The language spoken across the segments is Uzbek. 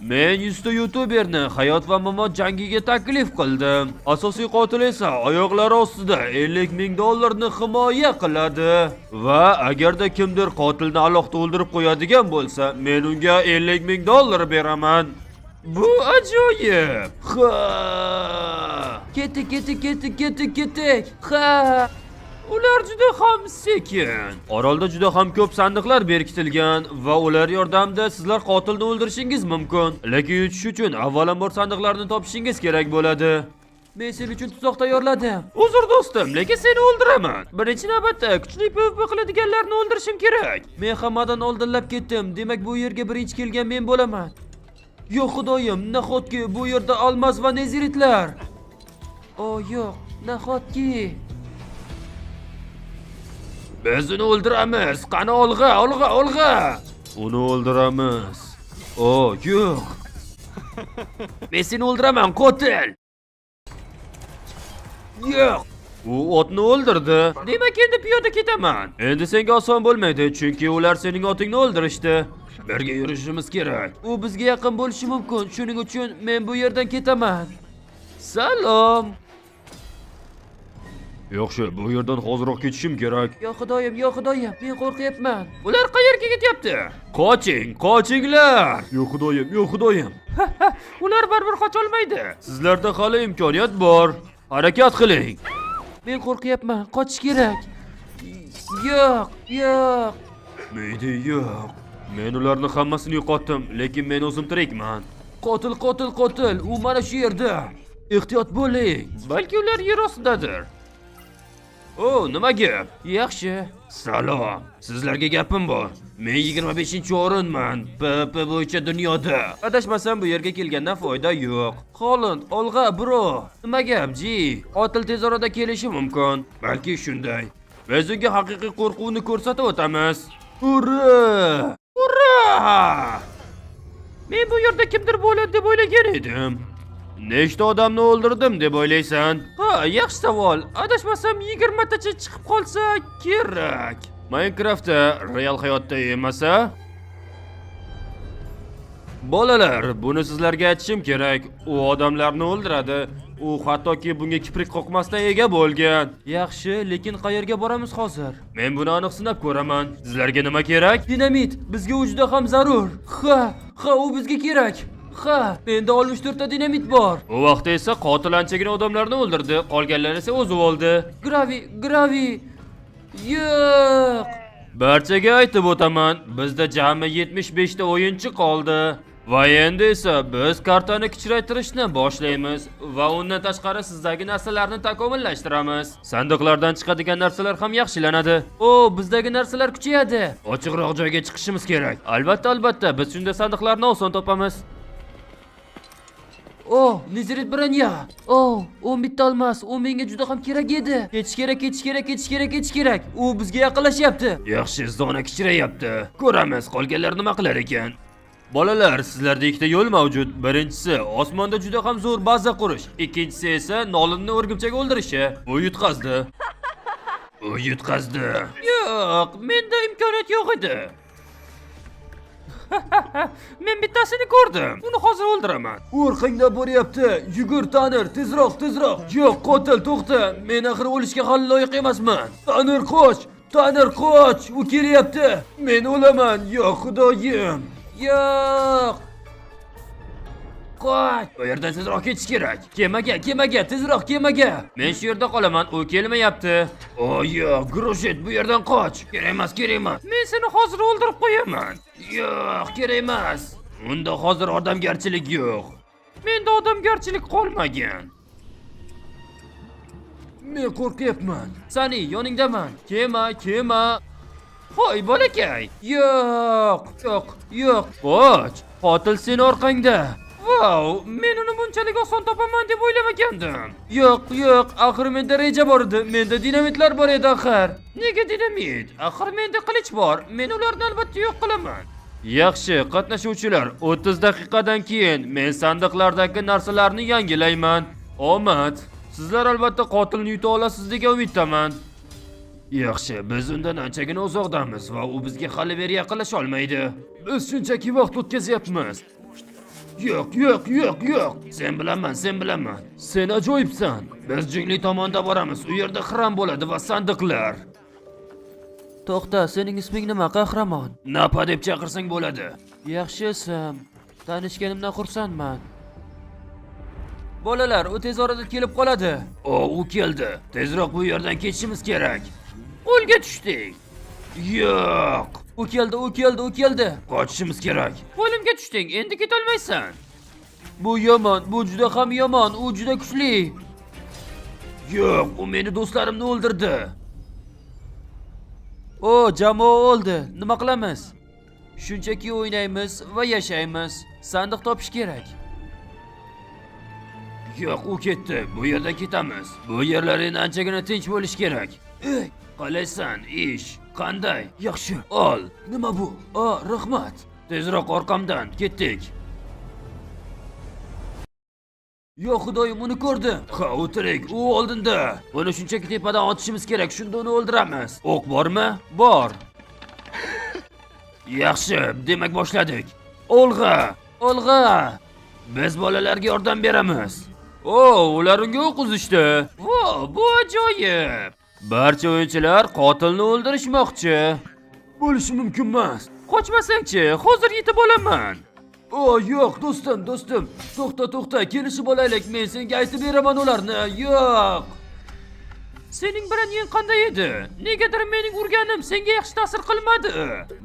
Men 100 ta youtuberni hayot va mamot jangiga taklif qildim. Asosiy qotil esa oyoqlari ostida 50 ming dollarni himoya qiladi. Va agarda kimdir qotilni alohida o'ldirib qo'yadigan bo'lsa, men unga 50 ming dollar beraman. Bu ajoyib. Ha! Ketdik. Ha! Ular juda ham sekin. Orolda juda ham ko'p sandiqlar berkitilgan va ular yordamida sizlar qotilni o'ldirishingiz mumkin. Lekin yutish uchun avvalambor sandiqlarni topishingiz kerak bo'ladi. Men sen uchun tuzoq tayyorladim. Uzr do'stim, lekin seni o'ldiraman. Birinchi navbatda kuchli PvP qiladiganlarni o'ldirishim kerak. Men hammadan oldinlab ketdim. Demak bu yerga birinchi kelgan men bo'laman. Yo'q xudoyim, nahotki bu yerda olmos va neziritlar. Yo'q, nahotki. Biz uni o'ldiramiz. Qani olg'a. Uni o'ldiramiz. Yo'q. Men seni o'ldiraman, qotil. Yo'q. U otni o'ldirdi. Demak endi piyoda ketaman. Endi senga oson bo'lmaydi, chunki ular sening otingni o'ldirishdi. Birga yurishimiz kerak. U bizga yaqin bo'lishi mumkin. Shuning uchun men bu yerdan ketaman. Salom. Yaxshi, bu yerdan hoziroq ketishim kerak. Yo xudoyim, men qo'rqyapman. Ular qayerga ketyapti? Qochinglar. Yo xudoyim. Ular baribir qocha olmaydi. Sizlarda hali imkoniyat bor. Harakat qiling. Men qo'rqyapman, qochish kerak. Yo'q. Mayda yo'q. Men ularni hammasini yo'qotdim, lekin men o'zim tirikman. Qotil. U mana shu yerda. Ehtiyot bo'ling. Balki ular yer ostidadir. Nima gap? Yaxshi. Salom. Sizlarga gapim bor. Men 25-o'rinman PvP bo'yicha dunyoda. Adashmasam bu yerga kelgandan foyda yo'q. Holland, olg'a bro. Nima gap, ji? Qotil tez orada kelishi mumkin. Balki shunday. Biz unga haqiqiy qo'rquvni ko'rsatib o'tamiz. Ura! Men bu yerda kimdir bo'ladi deb o'ylagan edim. Nechta odamni o'ldirdim deb o'ylaysan? Yaxshi savol. Adashmasam 20 tacha chiqib qolsa kerak. Minecraftda real hayotda emasa? Bolalar, buni sizlarga aytishim kerak. U odamlarni o'ldiradi. U hattoki bunga kiprik qoqmasdan ega bo'lgan. Yaxshi, lekin qayerga boramiz hozir? Men buni aniq sinab ko'raman. Sizlarga nima kerak? Dinamit. Bizga u juda ham zarur. Ha, u bizga kerak. Menda 64 ta dinamit bor. U vaqtda esa qotil anchagina odamlarni o'ldirdi. Qolganlar esa o'zi o'ldi. Gravi. Yo'q. Barchaga aytib o'taman. Bizda jami 75 ta o'yinchi qoldi. Va endi esa biz kartani kichraytirishni boshlaymiz va undan tashqari sizdagi narsalarni takomillashtiramiz. Sandiqlardan chiqadigan narsalar ham yaxshilanadi. Bizdagi narsalar kuchayadi. Ochiqroq joyga chiqishimiz kerak. Albatta, biz shunda sandiqlarni oson topamiz. Nezirit branya. 10 bitta olmos. U menga juda ham kerak edi. Ketish kerak. U bizga yaqinlashyapti. Yaxshi, zona kichrayapti. Ko'ramiz, qolganlar nima qilar ekan. Bolalar, sizlarda ikkita yo'l mavjud. Birinchisi osmonda juda ham zo'r baza qurish. Ikkinchisi esa nolinni o'rgimchak o'ldirishi. U yutqazdi. Yo'q, menda imkoniyat yo'q edi. Men bittasini ko'rdim. Uni hozir o'ldiraman. O'rqingda bo'ryapti. Yugur Tanir, tezroq. Yo'q, qotil to'xta. Men axir o'lishga hali loyiq emasman. Tanir qoch. U kelyapti. Men o'laman. Yo'q, xudoyim. Yo'q. Qoch. Bu yerdan tezroq ketish kerak. Kemaga, tezroq kemaga. Men shu yerda qolaman. U kelmayapti. Yo'q, Groshet, bu yerdan qoch. Kerak emas. Men seni hozir o'ldirib qo'yaman. Yo'q, kerak emas. Unda hozir odamgarchilik yo'q. Menda odamgarchilik qolmagan. Men qo'rqyapman. Sani yoningdaman. Kema. Hoy bolakay. Yo'q. Qoch. Qotil sen orqangda. Men uni bunchalik oson topaman deb o'ylamagandim. Yo'q, axir menda reja bor edi. Menda dinamitlar bor edi axir. Nega dinamit? Axir menda qilich bor. Men ularni albatta yo'q qilaman. Yaxshi, qatnashuvchilar, 30 daqiqadan keyin men sandiqlardagi narsalarni yangilayman. Omad. Sizlar albatta qotilni yuta olasiz degan umiddaman. Yaxshi, biz undan anchagina uzoqdamiz va u bizga hali beri yaqinlasha olmaydi. Biz shunchaki vaqt o'tkazyapmiz. Yo'q. Sen bilaman. Sen ajoyibsan. Biz jungli tomonda boramiz. U yerda xiram bo'ladi va sandiqlar. To'xta, sening isming nima, qahramon? Napa deb chaqirsang bo'ladi. Yaxshi ism. Tanishganimdan xursandman. Bolalar, u tez orada kelib qoladi. U keldi. Tezroq bu yerdan ketishimiz kerak. Qo'lga tushdik. Yo'q. U keldi. Qochishimiz kerak. Qo'limga tushding, endi ketolmaysan. Bu yomon, bu juda ham yomon, u juda kuchli. Yo'q, u meni do'stlarimni o'ldirdi. Jamoa o'ldi. Nima qilamiz? Shunchaki o'ynaymiz va yashaymiz. Sandiq topish kerak. Yo'q, u ketdi. Bu yerdan ketamiz. Bu yerlaring anchagina tinch bo'lish kerak. Qalaysan, ish qanday? Yaxshi. Ol. Nima bu? Rahmat. Tezroq orqamdan ketdik. Yo'q, xudoyim, uni ko'rdim. U tirik, u oldinda. Uni shunchaki tepadan otishimiz kerak, shunda uni o'ldiramiz. O'q bormi? Bor. Yaxshi, demak boshladik. Olg'a. Biz bolalarga yordam beramiz. Ular unga o'q uzishdi. Bu ajoyib. Barcha o'yinchilar qotilni o'ldirishmoqchi. Bo'lishi mumkin emas. Qochmasangchi, hozir yetib olaman. Yo'q, do'stim. To'xta, kelishib olaylik. Men senga aytib beraman ularni. Yo'q. Sening branyeng qanday edi? Negadir mening urganim senga yaxshi ta'sir qilmadi.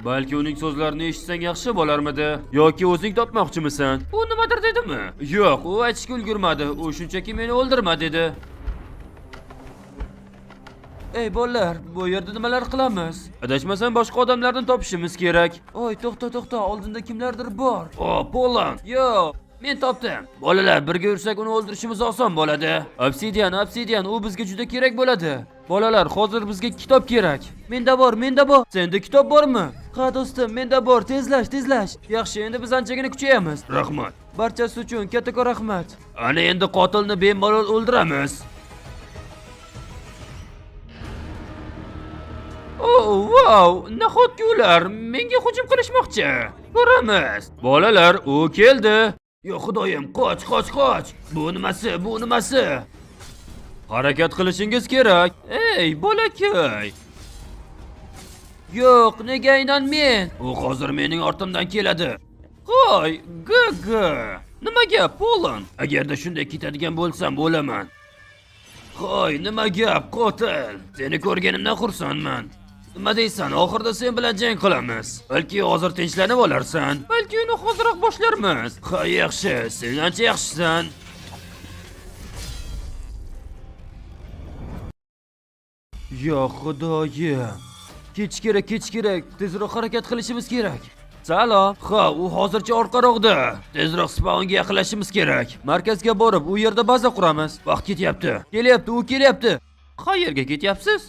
Balki uning so'zlarini eshitsang yaxshi bo'larmidi? Yoki o'zing topmoqchimisan? U nimadir dedimi? Yo'q, u aytishga ulgurmadi. U shunchaki meni o'ldirma dedi. Ey bolalar, bu yerda nimalar qilamiz? Adashmasam boshqa odamlarni topishimiz kerak. To'xta, oldinda kimlardir bor. Poland. Yo'q, men topdim. Bolalar, birga yursak uni o'ldirishimiz oson bo'ladi. Obsidian, u bizga juda kerak bo'ladi. Bolalar, hozir bizga kitob kerak. Menda bor. Senda kitob bormi? Ha do'stim, menda bor. Tezlash. Yaxshi, endi biz anchagina kuchayamiz. Rahmat. Barchasi uchun katta rahmat. Ana endi qotilni bemalol o'ldiramiz. Wow, nahotki ular menga hujum qilishmoqchi. Ko'ramiz. Bolalar, u keldi. Yo xudoyim, qoch. Bu nimasi? Harakat qilishingiz kerak. Ey, bolakay. Yo'q, nega aynan men? U hozir mening ortimdan keladi. Qo'y, Nima gap, Poland? Agarda shunday ketadigan bo'lsam bo'laman. Qo'y, nima gap, qotil? Seni ko'rganimdan xursandman. Nima deysan? Oxirida sen bilan jang qilamiz. Balki hozir tinchlanib olarsan. Balki uni hozirroq boshlarmiz. Yaxshi, sen ancha yaxshisan. Yo xudoyim. Ketish kerak. Tezroq harakat qilishimiz kerak. Salom. U hozircha orqaroqda. Tezroq spawnga yaqinlashishimiz kerak. Markazga borib, u yerda baza quramiz. Vaqt ketyapti. U kelyapti. Qayerga ketyapsiz?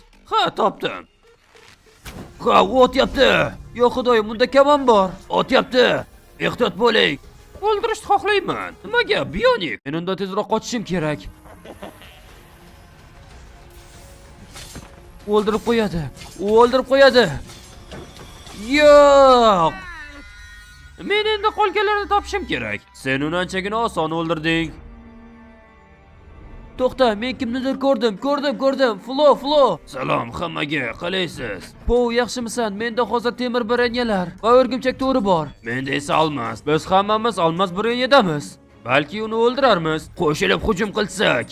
Topdim. U otyapti. Yo xudoyim, bunda kamon bor. Otyapti. Ehtiyot bo'ling. O'ldirishni xohlayman. Nimaga, bionik? Men undan tezroq qochishim kerak. U o'ldirib qo'yadi. Yo'q. Men endi qolganlarni topishim kerak. Sen uni anchagina oson o'ldirding. To'xta, men kimnidir ko'rdim. Flo. Salom hammaga, qalaysiz? Yaxshimisan? Menda hozir temir brenyalar va o'rgimchak to'ri bor. Menda esa olmas. Biz hammamiz olmas brenyadamiz. Balki uni o'ldirarmiz. Qo'shilib hujum qilsak.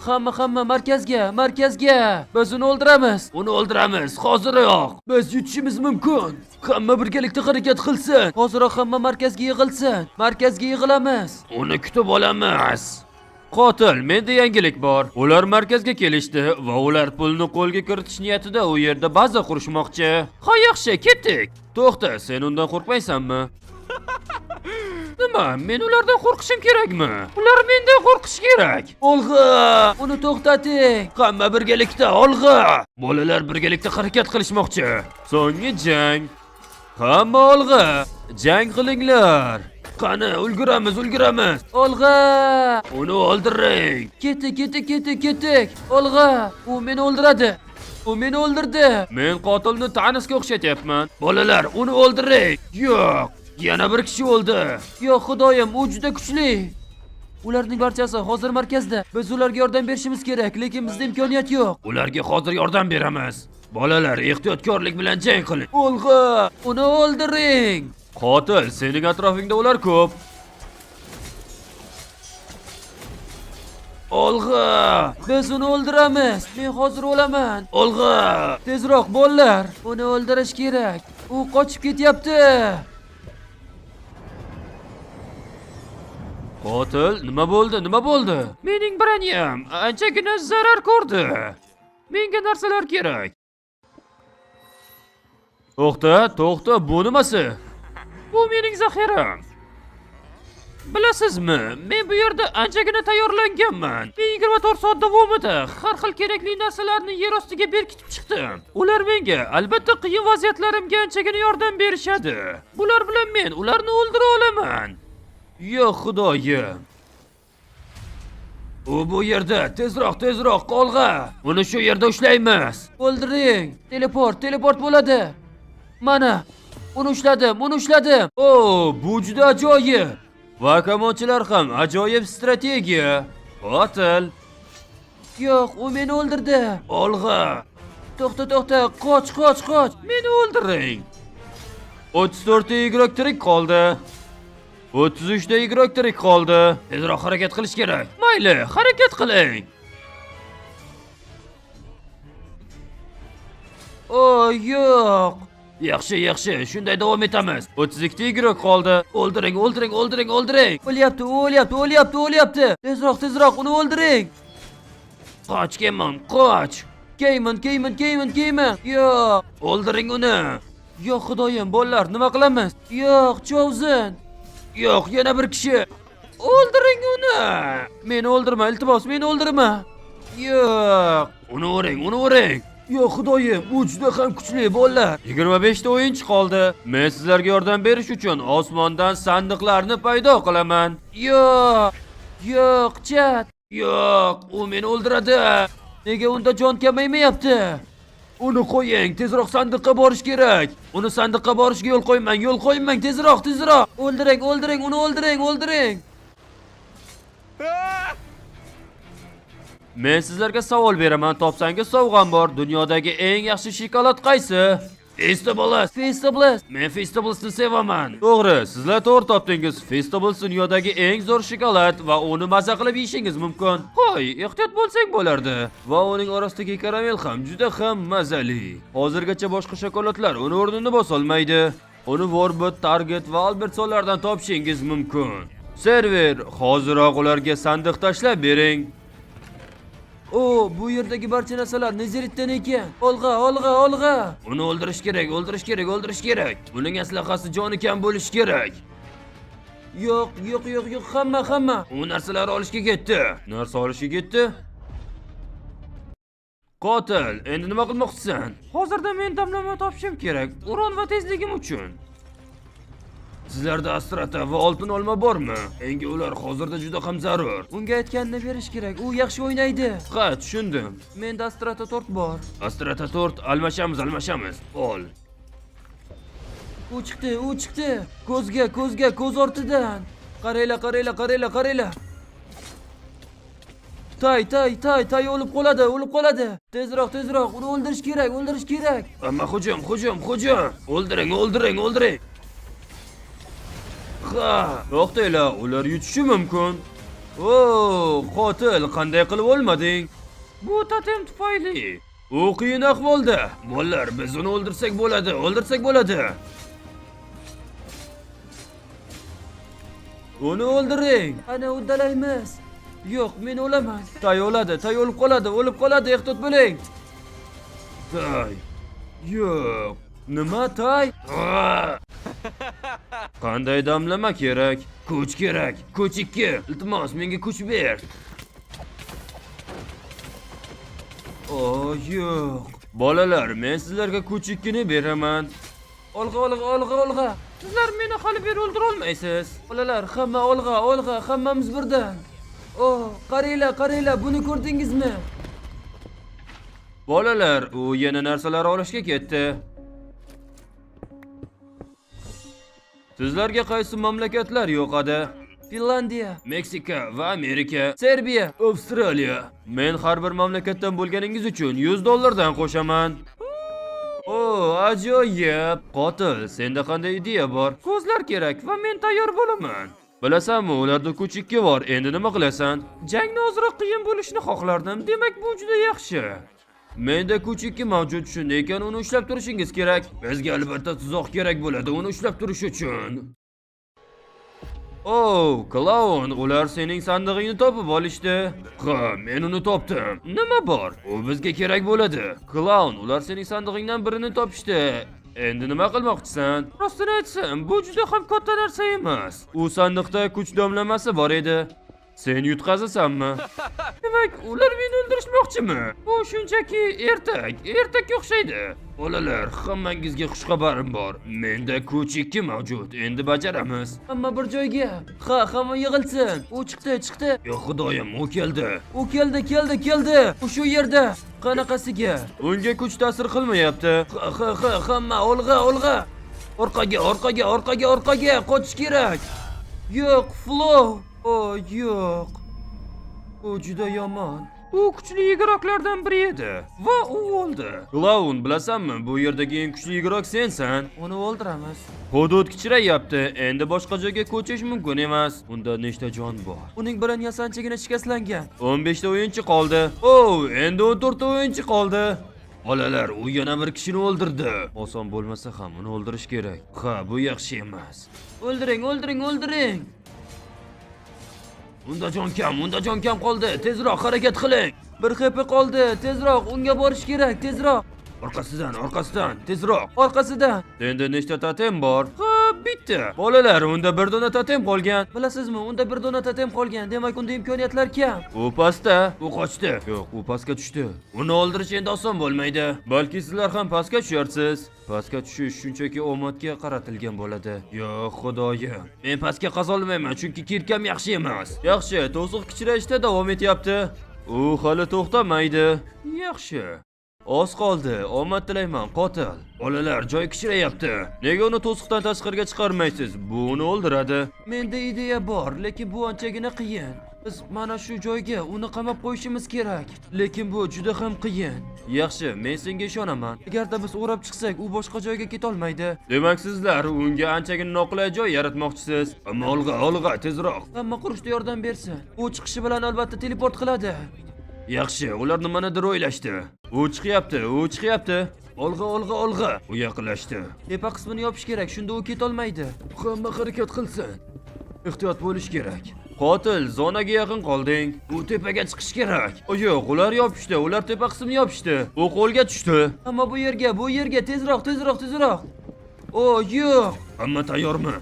Hamma markazga. Biz uni o'ldiramiz. Hoziroq. Biz yutishimiz mumkin. Hamma birgalikda harakat qilsin. Hoziroq hamma markazga yig'ilamiz. Uni kutib olamiz. Qotil, menda yangilik bor. Ular markazga kelishdi va ular pulni qo'lga kiritish niyatida u yerda baza qurishmoqchi. Yaxshi, ketdik. To'xta, sen undan qo'rqmaysanmi? Nima? Men ulardan qo'rqishim kerakmi? Ular mendan qo'rqishi kerak. Olg'a! Uni to'xtating. Hamma birgalikda olg'a! Bolalar birgalikda harakat qilishmoqchi. So'nggi jang. Hamma olg'a! Jang qilinglar. Qani, ulguramiz. Olg'a! Uni o'ldiring. Ketdik. Olg'a! U meni o'ldiradi. U o'ldirdi. Men qotilni Thanosga o'xshatyapman. Bolalar, uni o'ldiring. Yo'q. Yana bir kishi o'ldi. Yo'q, xudoyim, u juda kuchli. Ularning barchasi hozir markazda. Biz ularga yordam berishimiz kerak, lekin bizda imkoniyat yo'q. Ularga hozir yordam beramiz. Bolalar, ehtiyotkorlik bilan jang qiling. Olg'a, uni o'ldiring. Qotil, sening atrofingda ular ko'p. Olg'a, biz uni o'ldiramiz. Men hozir o'laman. Olg'a, tezroq bolalar. Uni o'ldirish kerak. U qochib ketyapti. Qotil, nima bo'ldi? Nima bo'ldi? Mening branyam anchagina zarar ko'rdi. Menga narsalar kerak. To'xta, bu nimasi? Bu mening zaxiram. Bilasizmi, men bu yerda anchagina tayyorlanganman. 24 soat davomida har xil kerakli narsalarni yer ostiga berkitib chiqdim. Ular menga albatta qiyin vaziyatlarimga anchagina yordam berishadi. Bular bilan men ularni o'ldira olaman. Yo'q, xudoyim. U bu yerda, tezroq qolg'a. Uni shu yerda ushlaymiz. O'ldiring. Teleport bo'ladi. Mana, uni ushladim. O, bu juda ajoyib. Va kamonchilar ham ajoyib strategiya. Qotil. Yo'q, u meni o'ldirdi. Olg'a. To'xta, qoch. Meni o'ldiring. 34 ta ig'roq tirik qoldi. 33 ta ig'roq tirik qoldi. Tezroq harakat qilish kerak. Mayli, harakat qiling. O, yo'q. Yaxshi, shunday davom etamiz. 32 ta ig'roq qoldi. O'ldiring. O'lyapti. Tezroq, uni o'ldiring. Qoch, qoch. Keyman. Yo'q, o'ldiring uni. Yo'q, xudoyim, bolalar, nima qilamiz? Yo'q, Cho'zin. Yo'q, yana bir kishi. O'ldiring uni. Meni o'ldirma, iltimos, meni o'ldirma. Yo'q, uni o'ring. Yo'q, xudoyim, u juda ham kuchli bolalar. 25 ta o'yinchi qoldi. Men sizlarga yordam berish uchun osmondan sandiqlarni paydo qilaman. Yo'q, chat. Yo'q, u meni o'ldiradi. Nega unda jon kamaymayapti? Uni qo'ying, tezroq sandiqqa borish kerak. Uni sandiqqa borishga yo'l qo'ymang, tezroq. O'ldiring, uni o'ldiring. Men sizlarga savol beraman, topsangiz sovg'am bor. Dunyodagi eng yaxshi shokolad qaysi? Feastables. Men Feastable'ni sevaman. To'g'ri, sizlar to'g'ri topdingiz. Feastables dunyodagi eng zo'r shokolad va uni maza qilib yeyishingiz mumkin. Qo'y, ehtiyot bo'lsang bo'lardi. Va uning orasidagi karamel ham juda ham mazali. Hozirgacha boshqa shokoladlar uni o'rnini bosolmaydi. Uni Warbird, Target va Albertsonlardan topishingiz mumkin. Server, hoziroq ularga sandiq tashlab bering. O, bu yerdagi barcha narsalar Nezeritdan ekan. Olg'a. Uni o'ldirish kerak. Uning aslahasi joni kam bo'lishi kerak. Yo'q, hamma. U narsalarni olishga ketdi. Qotil, endi nima qilmoqchisan? Hozirda men damlama topishim kerak. Uron va tezligim uchun. Sizlarda astrata va oltin olma bormi? Menga ular hozirda juda ham zarur. Unga aytganini berish kerak. U yaxshi o'ynaydi. Ha, tushundim. Menda astrata 4 bor. Astrata 4 almashamiz. Ol. U chiqdi. Ko'z ortidan. Qaranglar. Tay o'lib qoladi. Tezroq, uni o'ldirish kerak. Ammo hujum. O'ldiring. Ha, to'xtanglar, ular yutishi mumkin. O, qotil, qanday qilib o'lmading? Bu totem tufayli. U qiyin ahvolda. Mollar, biz uni o'ldirsak bo'ladi. Uni o'ldiring. Ana uddalaymiz. Yo'q, men o'laman. Tay o'lib qoladi, ehtiyot bo'ling. Tay. Yo'q. Nima tay? Qanday damlama kerak? Kuch kerak. Kuch 2. Iltimos, menga kuch ber. O, yo'q. Bolalar, men sizlarga kuch 2 ni beraman. Olg'a. Sizlar meni hali beri o'ldira olmaysiz. Bolalar, hamma olg'a, hammamiz birdan. Oh, qaranglar, buni ko'rdingizmi? Bolalar, u yana narsalar olishga ketdi. Sizlarga qaysi mamlakatlar yoqadi? Finlandiya, Meksika va Amerika, Serbiya, Avstraliya. Men har bir mamlakatdan bo'lganingiz uchun $100 qo'shaman. O, ajoyib. Qotil, senda qanday ideya bor? Ko'zlar kerak va men tayyor bo'laman. Bilasanmi, ularda kuch 2 bor. Endi nima qilasan? Jangni ozroq qiyin bo'lishini xohlardim. Demak, bu juda yaxshi. Menda kuch 2 mavjud, shunday ekan uni ushlab turishingiz kerak. Bizga albatta tuzoq kerak bo'ladi uni ushlab turish uchun. Oh, Clown, ular sening sandig'ingni topib olishdi. Ha, men uni topdim. Nima bor? U bizga kerak bo'ladi. Clown, ular sening sandig'ingdan birini topishdi. Endi nima qilmoqchisan? Rostini aytsam, bu juda ham katta narsa emas. U sandiqda kuch damlamasi bor edi. Sen yutqazasanmi? Demak, ular meni o'ldirishmoqchimi? Bu shunchaki ertakka o'xshaydi. Bolalar, hammangizga xushxabarim bor. Menda kuch 2 mavjud. Endi bajaramiz. Hamma bir joyga. Ha, hamma yig'ilsin. U chiqdi. Yo xudoyim, u keldi. U keldi. U shu yerda. Qanaqasiga? Unga kuch ta'sir qilmayapti. Hamma olg'a. Orqaga qochish kerak. Yo'q, Flow. O, yo'q. U juda yomon. U kuchli ig'roqlardan biri edi va u o'ldi. Clown, bilasanmi, bu yerdagi eng kuchli ig'roq sensan. Uni o'ldiramiz. Hudud kichrayapti. Endi boshqa joyga ko'chish mumkin emas. Unda nechta jon bor? Uning birin yasanchigina shikastlangan. 15 ta o'yinchi qoldi. Oh, endi 14 ta o'yinchi qoldi. Bolalar, u yana bir kishini o'ldirdi. Oson bo'lmasa ham uni o'ldirish kerak. Ha, bu yaxshi emas. O'ldiring. Unda jon kam qoldi. Tezroq harakat qiling. Bir HP qoldi. Tezroq unga borish kerak. Tezroq. Orqasidan. Tezroq. Orqasidan. Endi nechta totem bor? Ha, bitta. Bolalar, unda bir dona totem qolgan. Bilasizmi, unda bir dona totem qolgan. Demak, unda imkoniyatlar kam. U pastda. U qochdi. Yo'q, u pastga tushdi. Uni o'ldirish endi oson bo'lmaydi. Balki sizlar ham pastga tushasiz. Pastga tushish shunchaki omadga qaratilgan bo'ladi. Yo'q, xudoyim. Men pastga qazolmayman, chunki kirkam yaxshi emas. Yaxshi, to'siq kichrayishda davom etyapti. U hali to'xtamaydi. Yaxshi. Oz qoldi. Omad tilayman, qotil. Bolalar, joy kichrayapti. Nega uni to'siqdan tashqariga chiqarmaysiz? Bu uni o'ldiradi. Menda ideya bor, lekin bu anchagina qiyin. Biz mana shu joyga uni qamab qo'yishimiz kerak. Lekin bu juda ham qiyin. Yaxshi, men senga ishonaman. Agarda biz o'rab chiqsak, u boshqa joyga keta olmaydi. Demak, sizlar unga anchagina noqulay joy yaratmoqchisiz. Ammo olg'a, tezroq. Hamma qurishda yordam bersin. U chiqishi bilan albatta teleport qiladi. Yaxshi, ular nimanidir o'ylashdi. U chiqyapti. Olg'a. U yaqinlashdi. Tepa qismini yopish kerak, shunda u keta olmaydi. Hamma harakat qilsin. Ehtiyot bo'lish kerak. Qotil, zonaga yaqin qolding. U tepaga chiqish kerak. Yo'q, ular yopishdi. Ular tepa qismini yopishdi. U qo'lga tushdi. Hamma bu yerga tezroq. O, yo'q. Hamma tayyormi?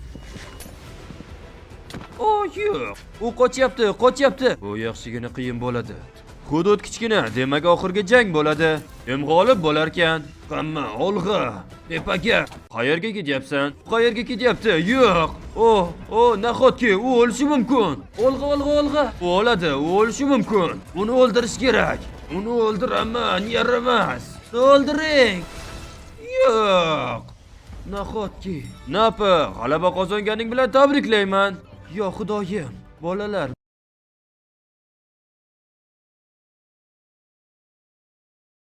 O, yo'q. U qochyapti. Bu yaxshigina qiyin bo'ladi. Hudud kichkina, demak oxirgi jang bo'ladi. Kim g'olib bo'lar ekan? Hamma olg'a, tepaga. Qayerga ketyapti? Yo'q. Nahotki u o'lishi mumkin. Olg'a. U o'ladi, u o'lishi mumkin. Uni o'ldirish kerak. Uni o'ldiraman, yaramas. O'ldiring. Yo'q. Nahotki. Napa, g'alaba qozonganing bilan tabriklayman. Yo xudoyim. Bolalar,